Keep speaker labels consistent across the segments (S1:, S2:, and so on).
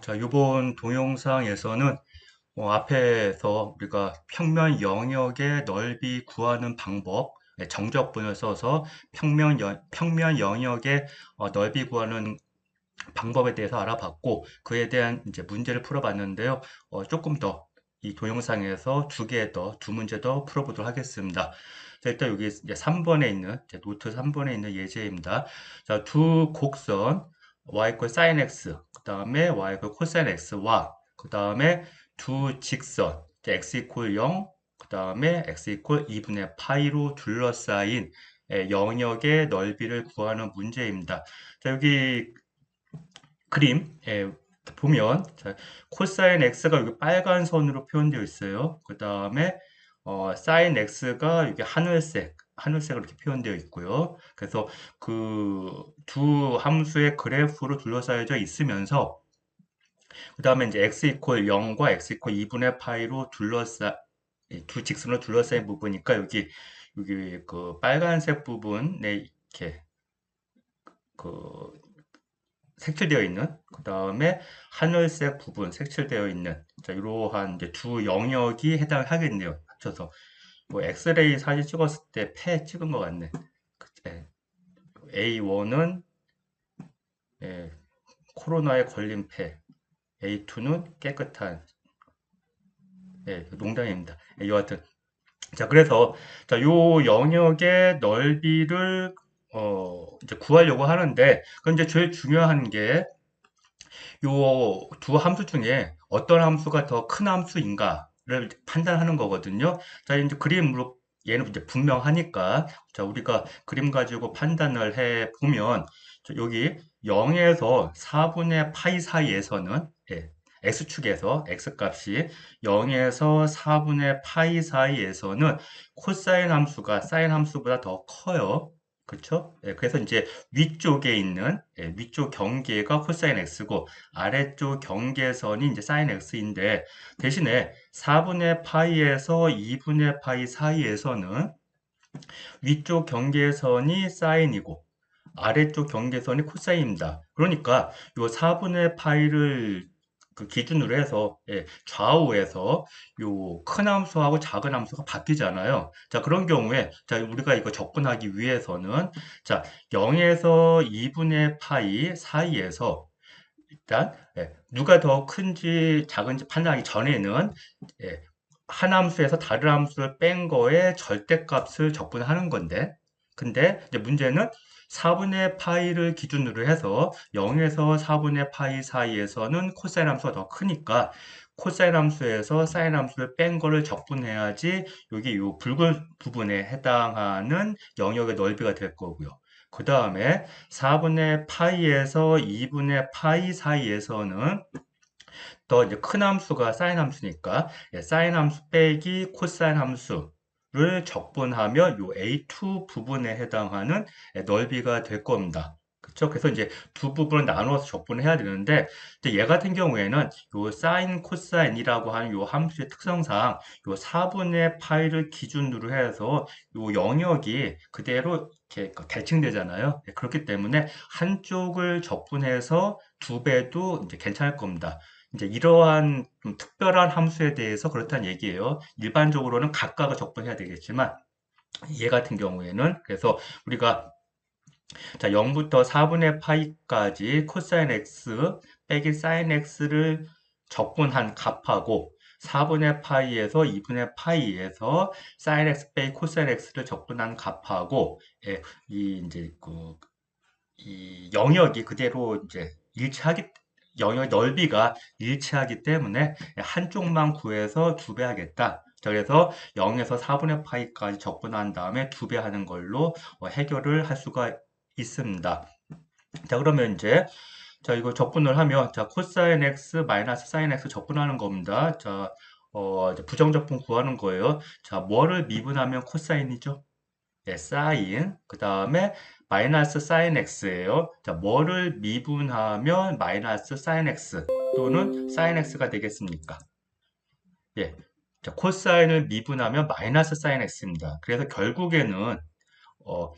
S1: 자, 이번 동영상에서는 앞에서 우리가 평면 영역의 넓이 구하는 방법, 정적분을 써서 평면 영역의 넓이 구하는 방법에 대해서 알아봤고, 그에 대한 이제 문제를 풀어봤는데요. 조금 더 이 동영상에서 두 문제 더 풀어보도록 하겠습니다. 자, 일단 여기 이제 3번에 있는, 이제 노트 3번에 있는 예제입니다. 자, 두 곡선, y sin x, 그 다음에 y cosine x와, 그 다음에 두 직선, 이제 x 0, 그 다음에 x 2분의 파이로 둘러싸인 영역의 넓이를 구하는 문제입니다. 자, 여기 그림 보면 자, 코사인 x가 여기 빨간 선으로 표현되어 있어요. 그 다음에 사인 x가 여기 하늘색으로 이렇게 표현되어 있고요. 그래서 그 두 함수의 그래프로 둘러싸여져 있으면서 그 다음에 이제 x 이퀄 0과 x 이퀄 2분의 파이로 이두 직선으로 둘러싸인 부분이니까 여기 그 빨간색 부분에 이렇게 그 색칠되어 있는, 그 다음에 하늘색 부분 색칠되어 있는, 자, 이러한 이제 두 영역이 해당하겠네요. 합쳐서. 뭐, 엑스레이 사진 찍었을 때 폐 찍은 것 같네. A1은 코로나에 걸린 폐, A2는 깨끗한, 농담입니다. 여하튼. 자, 그래서, 자, 요 영역의 넓이를, 이제 구하려고 하는데, 근데 제일 중요한 게, 요 두 함수 중에 어떤 함수가 더 큰 함수인가를 판단하는 거거든요. 자, 이제 그림으로 얘는 이제 분명하니까 자, 우리가 그림 가지고 판단을 해 보면 여기 0에서 4분의 파이 사이에서는 x축에서 x값이 0에서 4분의 파이 사이에서는 코사인 함수가 사인 함수보다 더 커요. 그렇죠? 그래서 이제 위쪽에 있는 위쪽 경계가 코사인 x고 아래쪽 경계선이 이제 사인 x인데 대신에 4분의 파이에서 2분의 파이 사이에서는 위쪽 경계선이 사인이고 아래쪽 경계선이 코사인입니다. 그러니까 요 4분의 파이를 그 기준으로 해서 좌우에서 요 큰 함수하고 작은 함수가 바뀌잖아요. 자, 그런 경우에 자, 우리가 이거 접근하기 위해서는 자, 0에서 2분의 파이 사이에서 일단 누가 더 큰지 작은지 판단하기 전에는 예, 한 함수에서 다른 함수를 뺀 거에 절대값을 적분하는 건데 근데 이제 문제는 4분의 파이를 기준으로 해서 0에서 4분의 파이 사이에서는 코사인 함수가 더 크니까 코사인 함수에서 사인 함수를 뺀 거를 적분해야지 여기 요 붉은 부분에 해당하는 영역의 넓이가 될 거고요. 그 다음에 4분의 파이에서 2분의 파이 사이에서는 더 이제 큰 함수가 사인 함수니까 사인 함수 빼기 코사인 함수를 적분하면 요 A2 부분에 해당하는 넓이가 될 겁니다. 그렇죠? 그래서 이제 두 부분을 나누어서 적분해야 되는데 이제 얘 같은 경우에는 요 사인 코사인이라고 하는 요 함수의 특성상 요 4분의 파이를 기준으로 해서 요 영역이 그대로 이렇게 대칭되잖아요. 그렇기 때문에 한쪽을 적분해서 두 배도 이제 괜찮을 겁니다. 이제 이러한 좀 특별한 함수에 대해서 그렇다는 얘기예요. 일반적으로는 각각을 적분해야 되겠지만 얘 같은 경우에는 그래서 우리가 자 0부터 4분의 파이까지 코사인 x 빼기 사인 x를 적분한 값하고 4분의 파이에서 2분의 파이에서 사인 x 빼기 코사인 x를 적분한 값하고 이 이제 이 영역이 그대로 이제 일치하기 영역 넓이가 일치하기 때문에 한쪽만 구해서 두 배 하겠다. 자, 그래서 0에서 4분의 파이까지 적분한 다음에 두 배 하는 걸로 해결을 할 수가 있습니다. 자, 그러면 이제 자, 이거 적분을 하면 자, 코사인 x 마이너스 사인 x 적분하는 겁니다. 자, 이제 부정적분 구하는 거예요. 자, 뭐를 미분하면 코사인이죠? 사인, 그 다음에 마이너스 사인 x예요. 자, 뭐를 미분하면 마이너스 사인 x 또는 사인 x가 되겠습니까? 예. 자, 코사인을 미분하면 마이너스 사인 x입니다. 그래서 결국에는 어,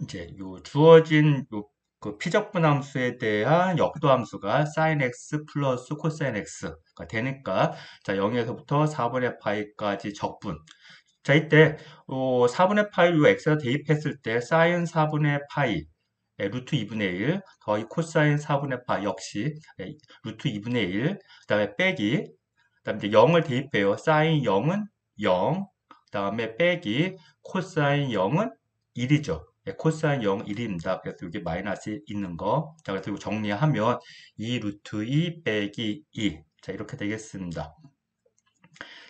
S1: 이제 요 주어진 요 그 피적분함수에 대한 역도함수가 sin x 플러스 코사인 x가 되니까 자 0에서부터 4분의 파이까지 적분. 자 이때 4분의 파이 요 x에다 대입했을 때 sin 4분의 파이 루트 2분의 1 더하기 코사인 4분의 파 역시 루트 2분의 1 그다음에 빼기 그다음에 이제 0을 대입해요. 사인 0은 0 그다음에 빼기 코사인 0은 1이죠. 코사인 0 1입니다. 그래서 여기 마이너스 있는 거. 자, 그래서 이거 정리하면 2 루트 2 빼기 2. 자, 이렇게 되겠습니다.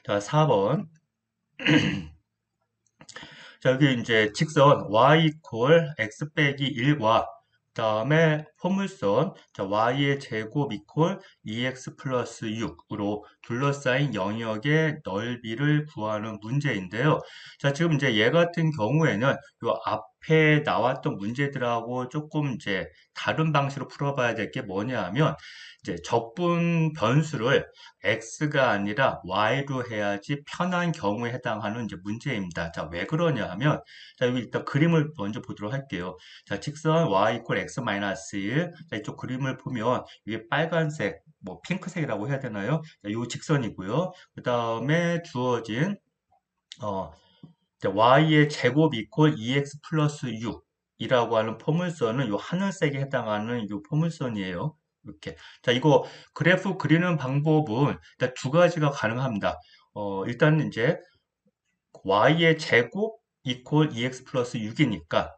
S1: 자, 4번. 자, 여기 이제 직선 y 이퀄 x 빼기 1과 그다음에 포물선 자, y의 제곱 이퀄 2x 플러스 6으로 둘러싸인 영역의 넓이를 구하는 문제인데요. 자, 지금 이제 얘 같은 경우에는 요 앞에 나왔던 문제들하고 조금 이제 다른 방식으로 풀어봐야 될 게 뭐냐 하면 이제 적분 변수를 x가 아니라 y로 해야지 편한 경우에 해당하는 이제 문제입니다. 자, 왜 그러냐 하면 자, 여기 일단 그림을 먼저 보도록 할게요. 자, 직선 y 이퀄 x 마이너스 1. 자, 이쪽 그림을 보면 이게 빨간색, 뭐 핑크색이라고 해야 되나요? 자, 요 직선이고요. 그다음에 주어진 어, 자, y의 제곱 이퀄 2x 플러스 6 이라고 하는 포물선은 요 하늘색에 해당하는 요 포물선이에요. 이렇게. 자, 이거 그래프 그리는 방법은 일단 두 가지가 가능합니다. 일단 이제 y의 제곱 이퀄 2x 플러스 6이니까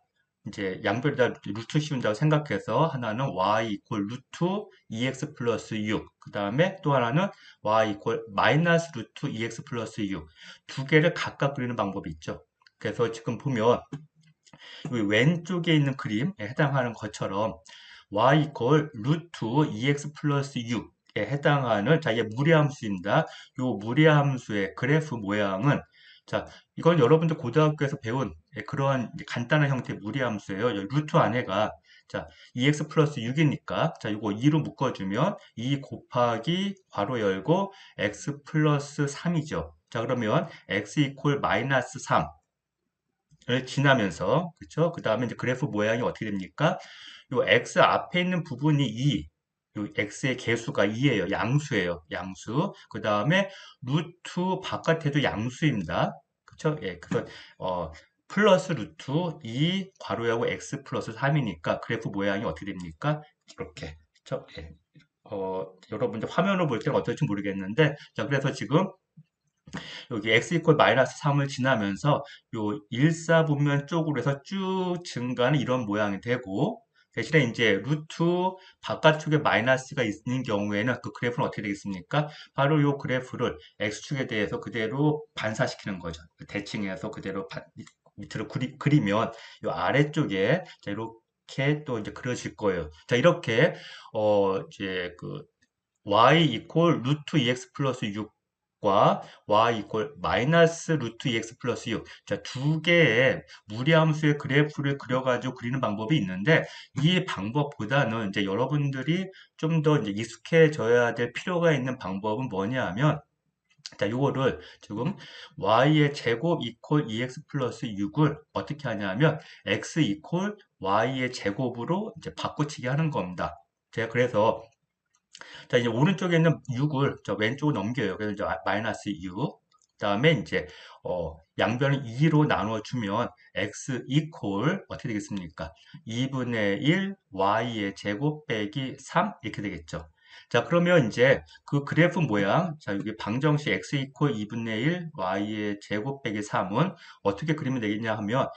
S1: 이제 양변에다 루트 씌운다고 생각해서 하나는 y 이퀄 루트 2x 플러스 6, 그 다음에 또 하나는 y 이퀄 마이너스 루트 2x 플러스 6. 두 개를 각각 그리는 방법이 있죠. 그래서 지금 보면 여기 왼쪽에 있는 그림에 해당하는 것처럼 y 이퀄 루트 2x 플러스 6에 해당하는 자, 이게 무리함수입니다. 이 무리함수의 그래프 모양은 자, 이건 여러분들 고등학교에서 배운 그러한 간단한 형태의 무리함수예요. 루트 안에가 자, 2x 플러스 6이니까 자, 이거 2로 묶어주면 2 곱하기 괄호 열고 x 플러스 3이죠. 자, 그러면 x 이퀄 마이너스 3 을 지나면서 그쵸? 그 다음에 이제 그래프 모양이 어떻게 됩니까? 요 x 앞에 있는 부분이 2, 요 x의 개수가 2예요. 양수예요. 양수. 그 다음에 루트 바깥에도 양수입니다. 그쵸? 예, 그래서 플러스 루트 2 괄호하고 x 플러스 3이니까 그래프 모양이 어떻게 됩니까? 이렇게. 그쵸? 예. 여러분들 화면으로 볼 때는 어떨지 모르겠는데, 자, 그래서 지금 여기 x 이퀄 마이너스 3을 지나면서 요 일사분면 쪽으로 해서 쭉 증가하는 이런 모양이 되고 대신에 이제 루트 바깥쪽에 마이너스가 있는 경우에는 그 그래프는 어떻게 되겠습니까? 바로 요 그래프를 x축에 대해서 그대로 반사시키는 거죠. 대칭해서 그대로 밑으로 그리면 요 아래쪽에 자, 이렇게 또 이제 그려질 거예요. 자, 이렇게 이제 그 y 이퀄 루트 2x 플러스 6과 y 이퀄 마이너스 루트 2x 플러스 6. 자, 두 개의 무리함수의 그래프를 그려가지고 그리는 방법이 있는데, 이 방법보다는 이제 여러분들이 좀 더 이제 익숙해져야 될 필요가 있는 방법은 뭐냐 하면, 자, 요거를 지금 y의 제곱 이퀄 2x 플러스 6을 어떻게 하냐면, x 이퀄 y의 제곱으로 이제 바꿔치기 하는 겁니다. 제가 그래서 자, 이제 오른쪽에 있는 6을 저 왼쪽으로 넘겨요. 그래서 이제 마이너스 6. 그다음에 이제 양변을 2로 나눠 주면 x 이퀄 어떻게 되겠습니까? 2분의 1 y의 제곱 빼기 3 이렇게 되겠죠. 자, 그러면 이제 그 그래프 모양, 자, 여기 방정식 x 이퀄 2분의 1 y의 제곱 빼기 3은 어떻게 그리면 되겠냐 하면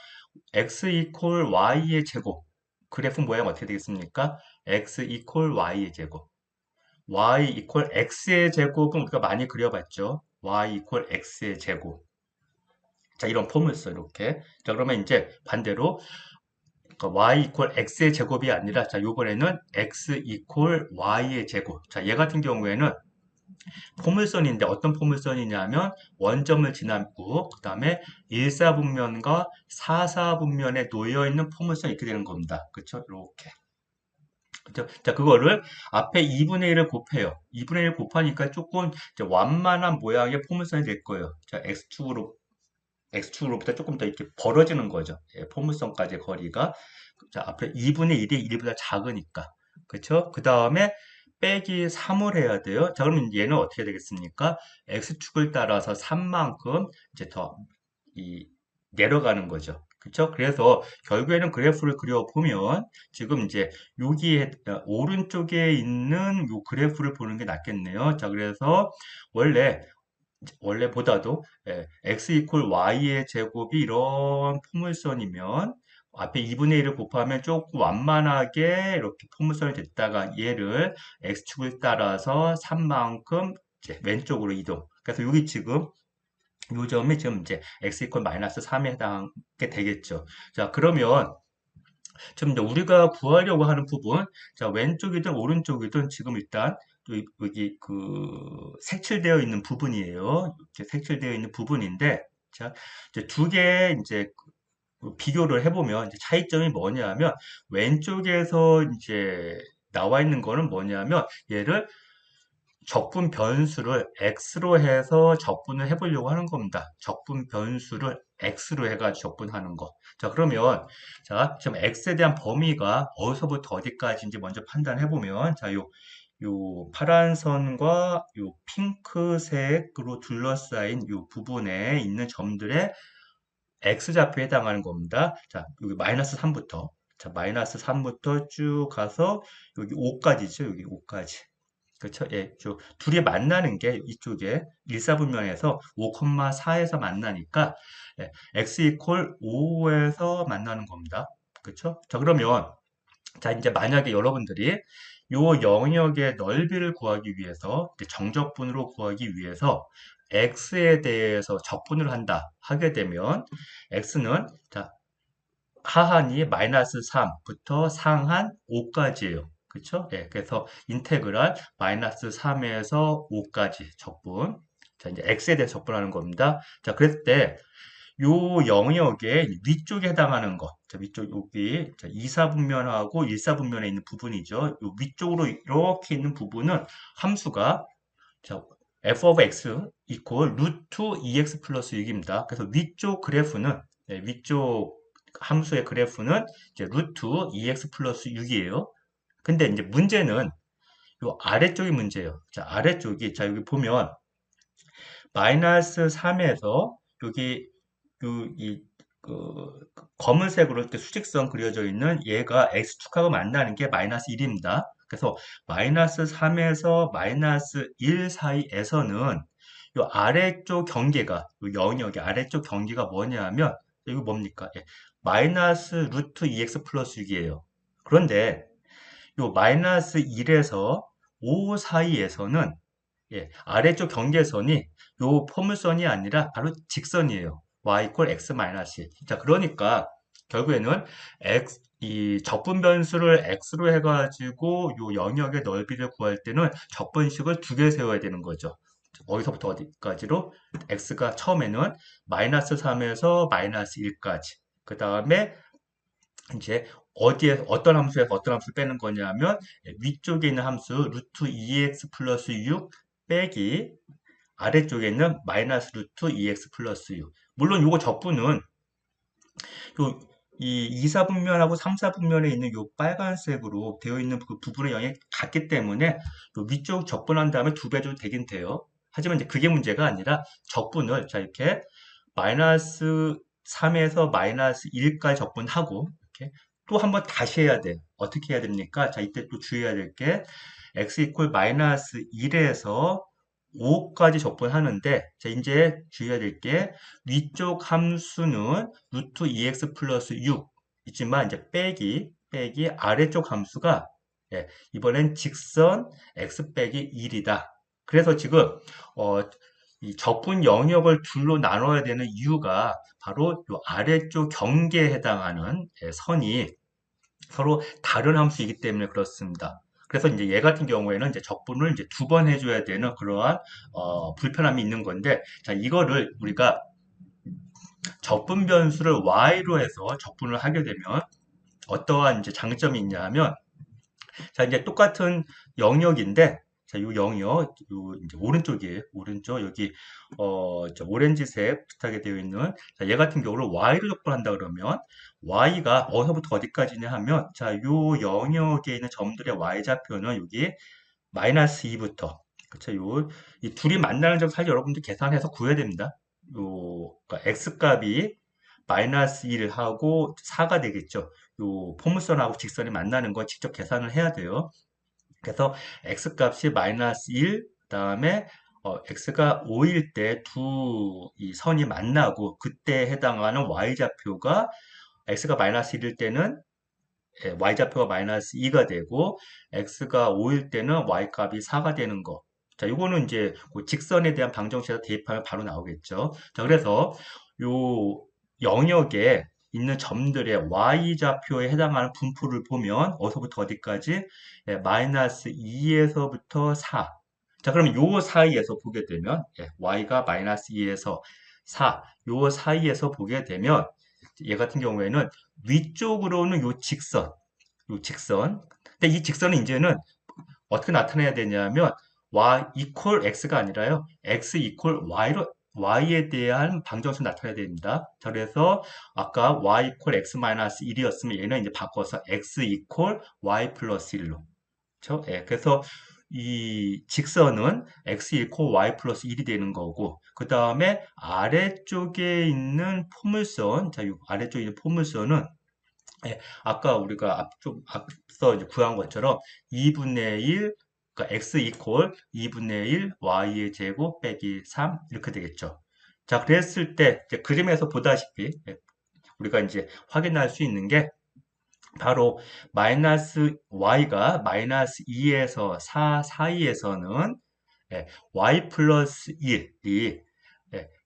S1: x 이퀄 y의 제곱 그래프 모양 어떻게 되겠습니까? x 이퀄 y의 제곱 y 이퀄 x의 제곱은 우리가 많이 그려봤죠. y 이퀄 x의 제곱. 자, 이런 폼을 써, 이렇게. 자, 그러면 이제 반대로 y 이퀄 x의 제곱이 아니라 자, 요번에는 x 이퀄 y의 제곱. 자, 얘 같은 경우에는 포물선인데 어떤 포물선이냐면 원점을 지나고 그다음에 일사분면과 사사분면에 놓여 있는 포물선이 이렇게 되는 겁니다. 그렇죠? 이렇게. 그죠? 자, 그거를 앞에 2분의 1을 곱해요. 2분의 1 곱하니까 조금 이제 완만한 모양의 포물선이 될 거예요. 자, x축으로 x축으로부터 조금 더 이렇게 벌어지는 거죠. 예, 포물선까지의 거리가. 자, 앞에 2분의 1이 1보다 작으니까. 그쵸? 그 다음에 빼기 3을 해야 돼요. 자, 그러면 얘는 어떻게 되겠습니까? x축을 따라서 3만큼 이제 더 내려가는 거죠. 그쵸? 그래서 결국에는 그래프를 그려보면 지금 이제 여기에 오른쪽에 있는 요 그래프를 보는 게 낫겠네요. 자, 그래서 원래 원래보다도 x 이퀄 y의 제곱이 이런 포물선이면 앞에 2분의 1을 곱하면 조금 완만하게 이렇게 포물선이 됐다가 얘를 x축을 따라서 3만큼 이제 왼쪽으로 이동. 그래서 여기 지금 요 점이 지금 이제 x 이퀄 마이너스 3에 해당하게 되겠죠. 자, 그러면 지금 이제 우리가 구하려고 하는 부분, 자, 왼쪽이든 오른쪽이든 지금 일단 여기 그 색칠되어 있는 부분이에요. 이렇게 색칠되어 있는 부분인데, 자, 이제 두 개 이제 비교를 해보면 이제 차이점이 뭐냐면 왼쪽에서 이제 나와 있는 거는 뭐냐면 얘를 적분 변수를 x로 해서 적분을 해보려고 하는 겁니다. 적분 변수를 x로 해가지고 적분하는 거. 자, 그러면, 자, 지금 x에 대한 범위가 어디서부터 어디까지인지 먼저 판단해보면, 자, 요 파란 선과 요 핑크색으로 둘러싸인 요 부분에 있는 점들의 x좌표에 해당하는 겁니다. 자, 여기 마이너스 3부터. 자, 마이너스 3부터 쭉 가서 여기 5까지죠. 여기 5까지. 그렇죠? 예, 둘이 만나는 게 이쪽에 일사분면에서 5,4에서 만나니까 x 이퀄 5에서 만나는 겁니다. 그렇죠? 자, 그러면 자, 이제 만약에 여러분들이 요 영역의 넓이를 구하기 위해서 이제 정적분으로 구하기 위해서 x에 대해서 적분을 한다 하게 되면 x는 자, 하한이 마이너스 3부터 상한 5까지예요. 그렇죠? 예, 그래서 인테그랄 마이너스 3에서 5까지 적분. 자, 이제 x에 대해 적분하는 겁니다. 자, 그랬을 때 요 영역의 위쪽에 해당하는 거. 자, 위쪽 여기 자, 2사분면하고 1사분면에 있는 부분이죠. 요 위쪽으로 이렇게 있는 부분은 함수가 자, f of x equal 루트 2x 플러스 6입니다. 그래서 위쪽 그래프는 위쪽 함수의 그래프는 이제 루트 2x 플러스 6이에요. 근데 이제 문제는 요 아래쪽이 문제예요. 자, 아래쪽이 자 여기 보면 마이너스 3에서 여기 검은색으로 이렇게 수직선 그려져 있는 얘가 x축하고 만나는 게 마이너스 1입니다. 그래서 마이너스 3에서 마이너스 1 사이에서는 이 아래쪽 경계가, 요 영역의 아래쪽 경계가 뭐냐면, 이거 뭡니까? 예, 마이너스 루트 2x 플러스 6이에요. 그런데 요 마이너스 1에서 5 사이에서는 아래쪽 경계선이 요 포물선이 아니라 바로 직선이에요. y 이퀄 x 마이너스 1. 자, 그러니까 결국에는 이 적분 변수를 x로 해가지고 요 영역의 넓이를 구할 때는 적분식을 두 개 세워야 되는 거죠. 어디서부터 어디까지로? x가 처음에는 마이너스 3에서 마이너스 1까지. 그 다음에 이제 어디에 어떤 함수에서 어떤 함수를 빼는 거냐면 위쪽에 있는 함수 루트 2x 플러스 6 빼기 아래쪽에 있는 마이너스 루트 2x 플러스 6. 물론 요거 적분은 요 이 2사분면하고 3사분면에 있는 요 빨간색으로 되어 있는 그 부분의 영역이 같기 때문에 요 위쪽 적분한 다음에 두 배 줘도 되긴 돼요. 하지만 이제 그게 문제가 아니라 적분을 자 이렇게 마이너스 3에서 마이너스 1까지 적분하고 이렇게 또 한번 다시 해야 돼. 어떻게 해야 됩니까? 자 이때 또 주의해야 될 게 x 이퀄 마이너스 1에서 5까지 적분하는데 자 이제 주의해야 될 게 위쪽 함수는 루트 2x 플러스 6 있지만 이제 빼기 아래쪽 함수가 이번엔 직선 x 빼기 1이다. 그래서 지금 이 적분 영역을 둘로 나눠야 되는 이유가 바로 요 아래쪽 경계에 해당하는 선이 서로 다른 함수이기 때문에 그렇습니다. 그래서 이제 얘 같은 경우에는 이제 적분을 이제 두 번 해줘야 되는 그러한 불편함이 있는 건데, 자 이거를 우리가 적분 변수를 y로 해서 적분을 하게 되면 어떠한 이제 장점이 있냐 하면, 자 이제 똑같은 영역인데, 자, 요 0이요. 요 이제 오른쪽이에요. 오른쪽 여기 저 오렌지색 비슷하게 되어 있는 자, 얘 같은 경우를 y로 적분한다 그러면 y가 어디서부터 어디까지냐 하면 자, 요 영역에 있는 점들의 y좌표는 여기 마이너스 2부터 그쵸? 이 둘이 만나는 점 사실 여러분들 계산해서 구해야 됩니다. 그러니까 x 값이 마이너스 1하고 4가 되겠죠. 요 포물선하고 직선이 만나는 거 직접 계산을 해야 돼요. 그래서 x 값이 마이너스 1, 그다음에 x가 5일 때 두 이 선이 만나고 그때 해당하는 y좌표가 x가 마이너스 1일 때는 y좌표가 마이너스 2가 되고 x가 5일 때는 y값이 4가 되는 거. 자, 이거는 이제 그 직선에 대한 방정식에서 대입하면 바로 나오겠죠. 자, 그래서 요 영역에 있는 점들의 y좌표에 해당하는 분포를 보면 어디서부터 어디까지 마이너스 2에서부터 4. 자, 그러면 요 사이에서 보게 되면 y가 마이너스 2에서 4, 요 사이에서 보게 되면 얘 같은 경우에는 위쪽으로는 요 직선. 근데 이 직선은 이제는 어떻게 나타내야 되냐면 y equal x가 아니라요. x equal y에 대한 방정식 나타내야 됩니다. 자, 그래서 아까 y equal x 마이너스 1이었으면 얘는 이제 바꿔서 x equal y 플러스 1로. 그렇죠? 예, 그래서 이 직선은 x equal y 플러스 1이 되는 거고 그 다음에 아래쪽에 있는 포물선 자, 이 아래쪽에 있는 포물선은 예, 아까 우리가 앞서 이제 구한 것처럼 2분의 1, 그러니까 x 이퀄 2분의 1 y의 제곱 빼기 3 이렇게 되겠죠. 자, 그랬을 때 이제 그림에서 보다시피 우리가 이제 확인할 수 있는 게 바로 마이너스 y가 마이너스 2에서 4 사이에서는 y 플러스 1이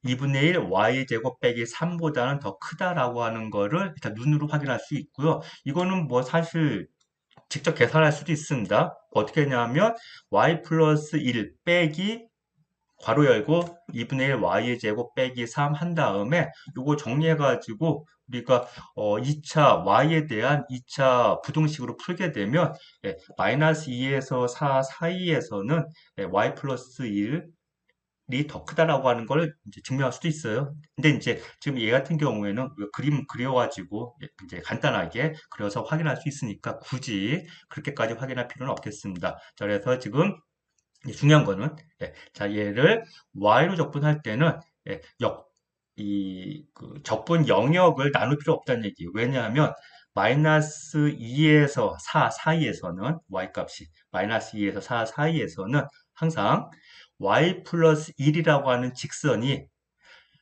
S1: 2분의 1 y제곱 빼기 3보다는 더 크다라고 하는 거를 일단 눈으로 확인할 수 있고요. 이거는 뭐 사실 직접 계산할 수도 있습니다. 어떻게 하냐면 y 플러스 1 빼기 괄호 열고 2분의 1 y의 제곱 빼기 3 한 다음에 이거 정리해가지고 우리가 2차 y에 대한 2차 부등식으로 풀게 되면 마이너스 2에서 4 사이에서는 y 플러스 1이 더 크다라고 하는 걸 이제 증명할 수도 있어요. 근데 이제 지금 얘 같은 경우에는 그림 그려가지고 이제 간단하게 그려서 확인할 수 있으니까 굳이 그렇게까지 확인할 필요는 없겠습니다. 자, 그래서 지금 중요한 거는 자, 얘를 y로 적분할 때는 예, 그 적분 영역을 나눌 필요 없다는 얘기예요. 왜냐하면 마이너스 2에서 4 사이에서는 y값이 마이너스 2에서 4 사이에서는 항상 y 플러스 1이라고 하는 직선이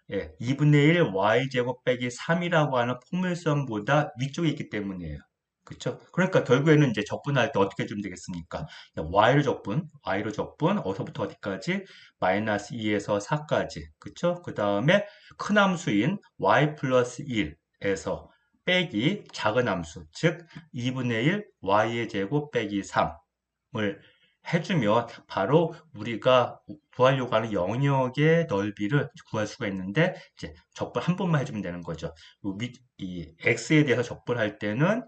S1: 2분의 1 y제곱 빼기 3이라고 하는 포물선보다 위쪽에 있기 때문이에요. 그렇죠? 그러니까 결국에는 이제 적분할 때 어떻게 해주면 되겠습니까? y로 적분, 어디서부터 어디까지? 마이너스 2에서 4까지. 그렇죠? 그 다음에 큰 함수인 y 플러스 1에서 빼기 작은 함수, 즉 2분의 1 y의 제곱 빼기 3을 해주면 바로 우리가 구하려고 하는 영역의 넓이를 구할 수가 있는데 이제 적분 한 번만 해주면 되는 거죠. 이 x에 대해서 적분할 때는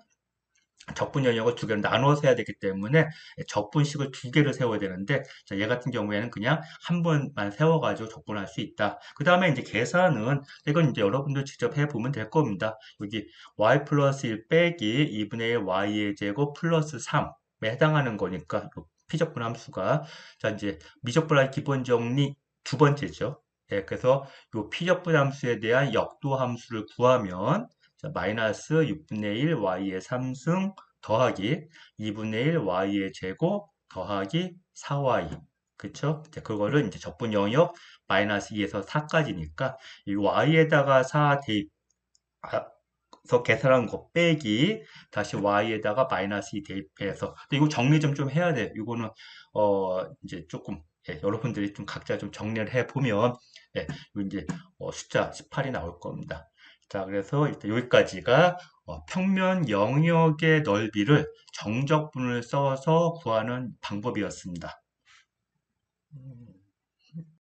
S1: 적분 영역을 두 개로 나눠서 해야 되기 때문에 적분식을 두 개를 세워야 되는데 자, 얘 같은 경우에는 그냥 한 번만 세워가지고 적분할 수 있다. 그 다음에 이제 계산은 이건 이제 여러분들 직접 해보면 될 겁니다. 여기 y 플러스 1 빼기 2분의 1 y의 제곱 플러스 3에 해당하는 거니까 피적분 함수가 자 이제 미적분할 기본 정리 두 번째죠. 그래서 이 피적분 함수에 대한 역도 함수를 구하면 자, 마이너스 6분의 1 y의 3승 더하기 2분의 1 y의 제곱 더하기 4y 그쵸? 이제 그거를 이제 적분 영역 마이너스 2에서 4까지니까 이 y에다가 4 대입해서 계산한 거 빼기 다시 y에다가 마이너스 2 대입해서 근데 이거 정리 좀 해야 돼. 이거는 이제 조금 여러분들이 좀 각자 좀 정리를 해 보면 이제 숫자 18이 나올 겁니다. 자, 그래서 일단 여기까지가 평면 영역의 넓이를 정적분을 써서 구하는 방법이었습니다.